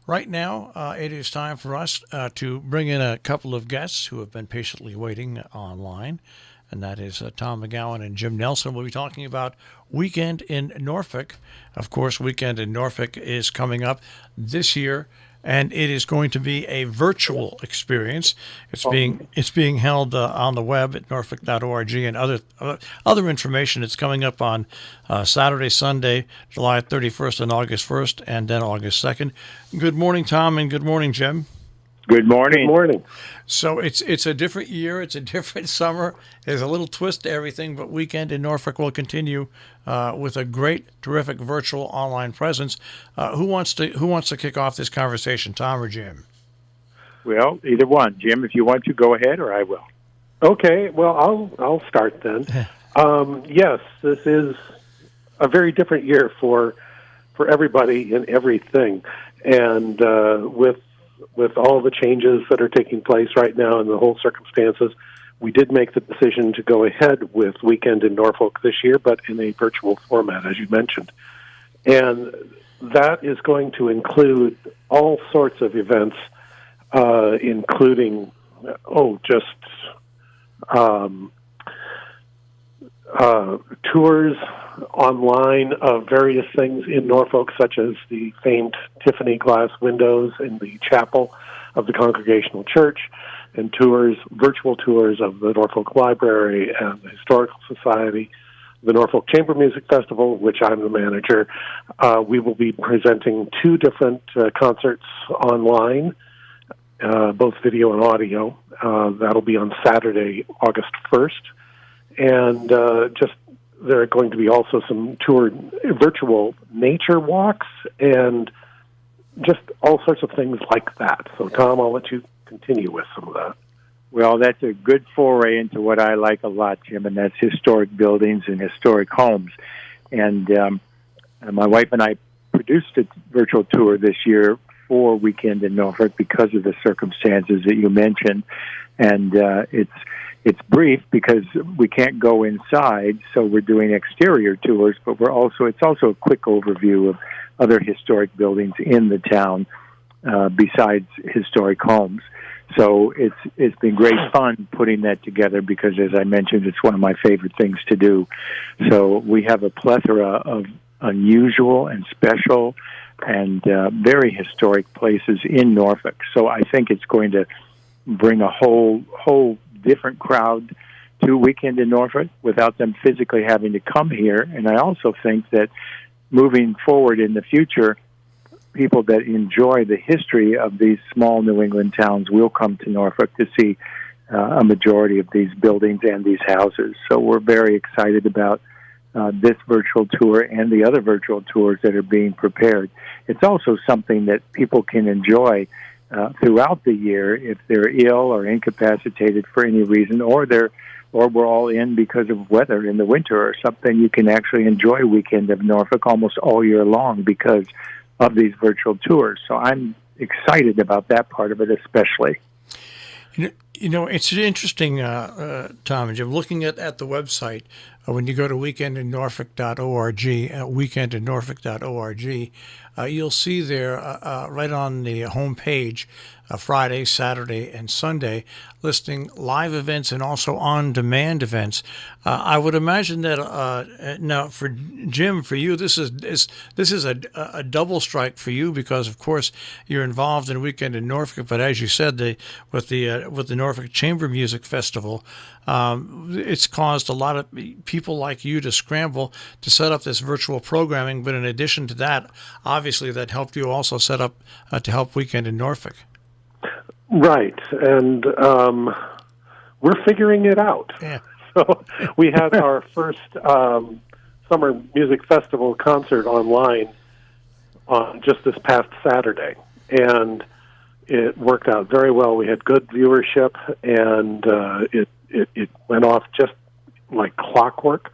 Right now, it is time for us to bring in a couple of guests who have been patiently waiting online, and that is Tom McGowan and Jim Nelson. We'll be talking about Weekend in Norfolk. Of course, Weekend in Norfolk is coming up this year, and it is going to be a virtual experience. It's being held on the web at norfolk.org, and other information. It's coming up on Saturday, Sunday, July 31st and August 1st, and then August 2nd. Good morning, Tom, and good morning, Jim. Good morning. Good morning. So it's a different year. It's a different summer. There's a little twist to everything, but Weekend in Norfolk will continue with a great, terrific virtual online presence. Who wants to kick off this conversation, Tom or Jim? Well, either one. Jim, if you want to, go ahead, or I will. Okay, well, I'll start then. Yes, this is a very different year for everybody and everything, and with all the changes that are taking place right now and the whole circumstances, we did make the decision to go ahead with Weekend in Norfolk this year, but in a virtual format, as you mentioned. And that is going to include all sorts of events, including, tours online of various things in Norfolk, such as the famed Tiffany glass windows in the chapel of the Congregational Church, and virtual tours of the Norfolk Library and the Historical Society, the Norfolk Chamber Music Festival, which I'm the manager. We will be presenting two different concerts online, both video and audio. That'll be on Saturday, August 1st. And there are going to be also some virtual nature walks and just all sorts of things like that. So, Tom, I'll let you continue with some of that. Well, that's a good foray into what I like a lot, Jim, and that's historic buildings and historic homes. And my wife and I produced a virtual tour this year for Weekend in Norfolk because of the circumstances that you mentioned. And it's brief because we can't go inside, so we're doing exterior tours, but it's also a quick overview of other historic buildings in the town besides historic homes. So it's been great fun putting that together because, as I mentioned, it's one of my favorite things to do. So we have a plethora of unusual and special and very historic places in Norfolk. So I think it's going to bring a whole different crowd to Weekend in Norfolk without them physically having to come here. And I also think that moving forward in the future, people that enjoy the history of these small New England towns will come to Norfolk to see a majority of these buildings and these houses. So we're very excited about this virtual tour and the other virtual tours that are being prepared. It's also something that people can enjoy throughout the year if they're ill or incapacitated for any reason, or we're all in because of weather in the winter or something. You can actually enjoy Weekend of Norfolk almost all year long because of these virtual tours. So I'm excited about that part of it especially. You know, it's interesting, Tom and Jim, looking at the website, when you go to weekendinnorfolk.org, weekendinnorfolk.org, you'll see there right on the home page, Friday, Saturday, and Sunday, listing live events and also on-demand events. I would imagine that now for Jim, for you, this is a double strike for you because, of course, you're involved in Weekend in Norfolk. But as you said, with the Norfolk Chamber Music Festival, it's caused a lot of people like you to scramble to set up this virtual programming. But in addition to that, obviously, that helped you also set up to help Weekend in Norfolk. Right, and we're figuring it out. Yeah. So we had our first summer music festival concert online on just this past Saturday, and it worked out very well. We had good viewership, and it went off just like clockwork.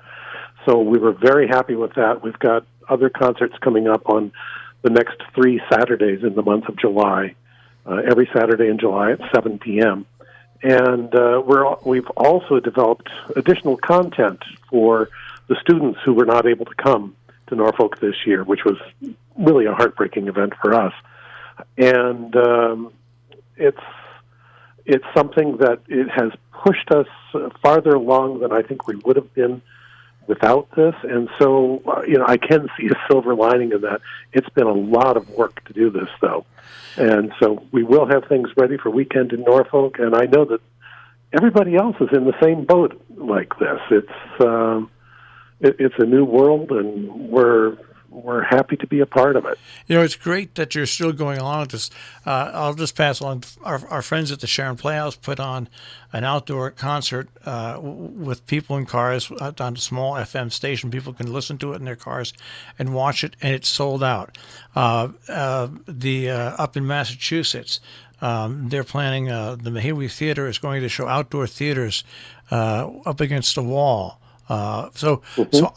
So we were very happy with that. We've got other concerts coming up on the next 3 Saturdays in the month of July. Every Saturday in July at 7 p.m. And we've also developed additional content for the students who were not able to come to Norfolk this year, which was really a heartbreaking event for us. and it's something that it has pushed us farther along than I think we would have been without this. And so, I can see a silver lining in that. It's been a lot of work to do this, though. And so we will have things ready for Weekend in Norfolk, and I know that everybody else is in the same boat like this. It's a new world, and we're happy to be a part of it. It's great that you're still going along with this. I'll just pass along. Our friends at the Sharon Playhouse put on an outdoor concert with people in cars on a small FM station. People can listen to it in their cars and watch it, and it's sold out. Up in Massachusetts, they're planning, the Mahiwi Theater is going to show outdoor theaters up against the wall. So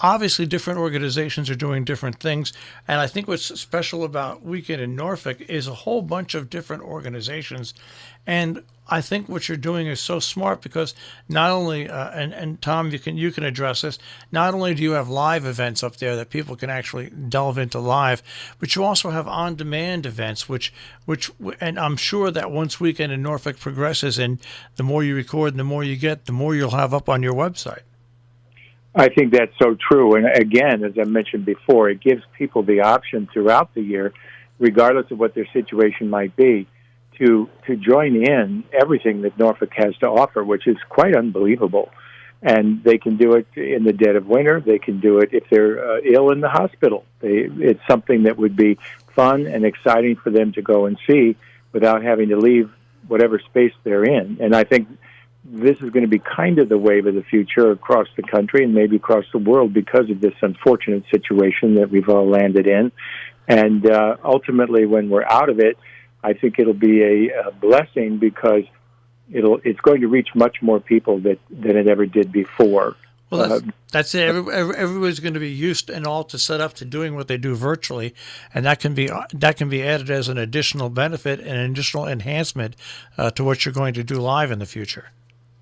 obviously different organizations are doing different things. And I think what's special about Weekend in Norfolk is a whole bunch of different organizations. And I think what you're doing is so smart because not only, and Tom, you can address this, not only do you have live events up there that people can actually delve into live, but you also have on-demand events, which, and I'm sure that once Weekend in Norfolk progresses and the more you record and the more you get, the more you'll have up on your website. I think that's so true. And again, as I mentioned before, it gives people the option throughout the year, regardless of what their situation might be, to join in everything that Norfolk has to offer, which is quite unbelievable. And they can do it in the dead of winter. They can do it if they're ill in the hospital. It's something that would be fun and exciting for them to go and see without having to leave whatever space they're in. And I think this is going to be kind of the wave of the future across the country and maybe across the world because of this unfortunate situation that we've all landed in. And ultimately, when we're out of it, I think it'll be a blessing because it's going to reach much more people than it ever did before. Well, that's it. Everybody's going to be used and all to set up to doing what they do virtually, and that can be added as an additional benefit and an additional enhancement to what you're going to do live in the future.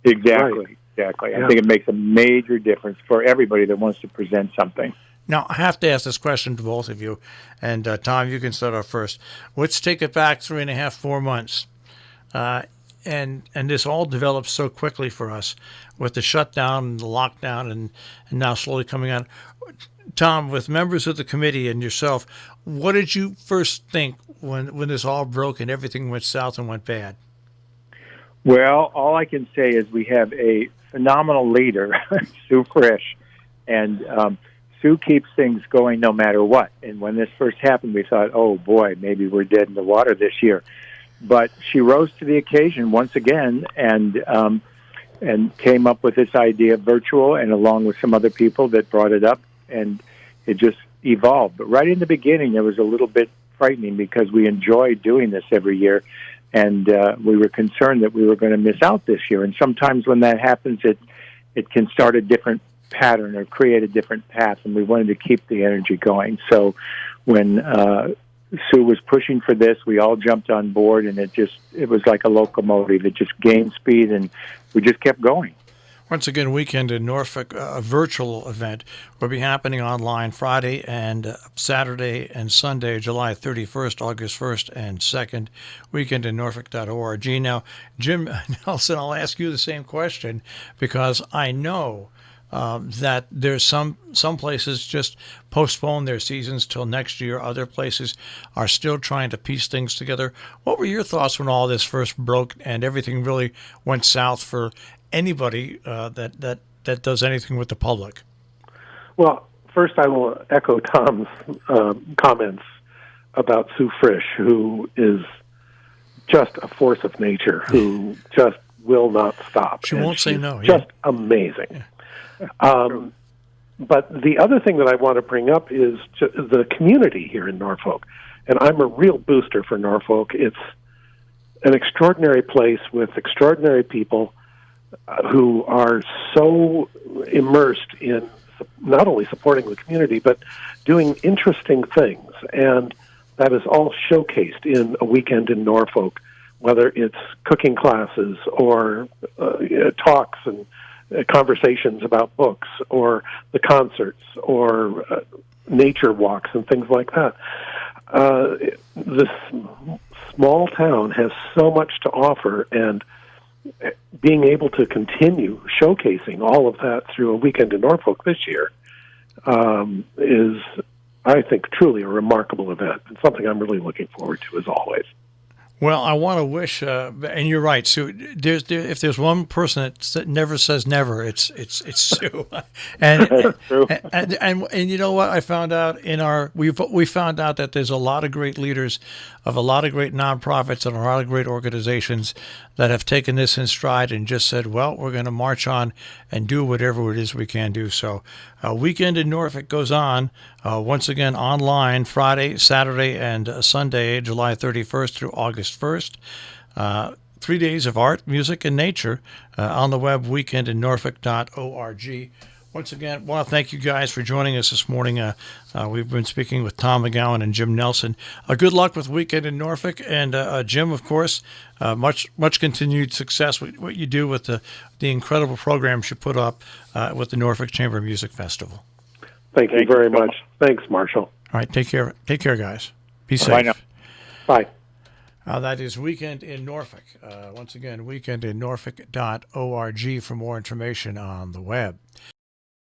Exactly. Yeah. I think it makes a major difference for everybody that wants to present something. Now, I have to ask this question to both of you, and Tom, you can start off first. Let's take it back 3.5, 4 months, and this all developed so quickly for us with the shutdown and the lockdown, and now slowly coming on. Tom, with members of the committee and yourself, what did you first think when this all broke and everything went south and went bad? Well, all I can say is we have a phenomenal leader, Sue Frisch, and Sue keeps things going no matter what. And when this first happened, we thought, oh, boy, maybe we're dead in the water this year. But she rose to the occasion once again and came up with this idea of virtual, and along with some other people that brought it up, and it just evolved. But right in the beginning, it was a little bit frightening because we enjoyed doing this every year. And we were concerned that we were going to miss out this year. And sometimes when that happens, it can start a different pattern or create a different path, and we wanted to keep the energy going. So when Sue was pushing for this, we all jumped on board, and it was like a locomotive. It just gained speed, and we just kept going. Once again, Weekend in Norfolk, a virtual event, will be happening online Friday and Saturday and Sunday, July 31st, August 1st, and 2nd, weekendinnorfolk.org. Now, Jim Nelson, I'll ask you the same question because I know that there's some places just postpone their seasons till next year. Other places are still trying to piece things together. What were your thoughts when all this first broke and everything really went south for anybody that does anything with the public? Well, first I will echo Tom's comments about Sue Frisch, who is just a force of nature, who just will not stop. She won't say no. Just amazing. Yeah. But the other thing that I want to bring up is the community here in Norfolk. And I'm a real booster for Norfolk. It's an extraordinary place with extraordinary people who are so immersed in not only supporting the community, but doing interesting things. And that is all showcased in a Weekend in Norfolk, whether it's cooking classes or talks and conversations about books or the concerts or nature walks and things like that. This small town has so much to offer, and being able to continue showcasing all of that through a weekend in Norfolk this year is, I think, truly a remarkable event and something I'm really looking forward to, as always. Well, I want to wish, and you're right, Sue. If there's one person that never says never, it's Sue. And, True. and you know what? I found out we found out that there's a lot of great leaders of a lot of great nonprofits and a lot of great organizations that have taken this in stride and just said, well, we're going to march on and do whatever it is we can do. So, Weekend in Norfolk goes on once again online Friday, Saturday, and Sunday, July 31st through August 1st. 3 days of art, music, and nature on the web, weekendinnorfolk.org. Once again, I want to thank you guys for joining us this morning. We've been speaking with Tom McGowan and Jim Nelson. Good luck with Weekend in Norfolk. And Jim, of course, much continued success with what you do with the incredible programs you put up with the Norfolk Chamber of Music Festival. Thank you very much. Thanks, Marshall. All right, take care. Take care, guys. Be safe. Bye now. Bye. That is Weekend in Norfolk. Once again, weekendinnorfolk.org for more information on the web.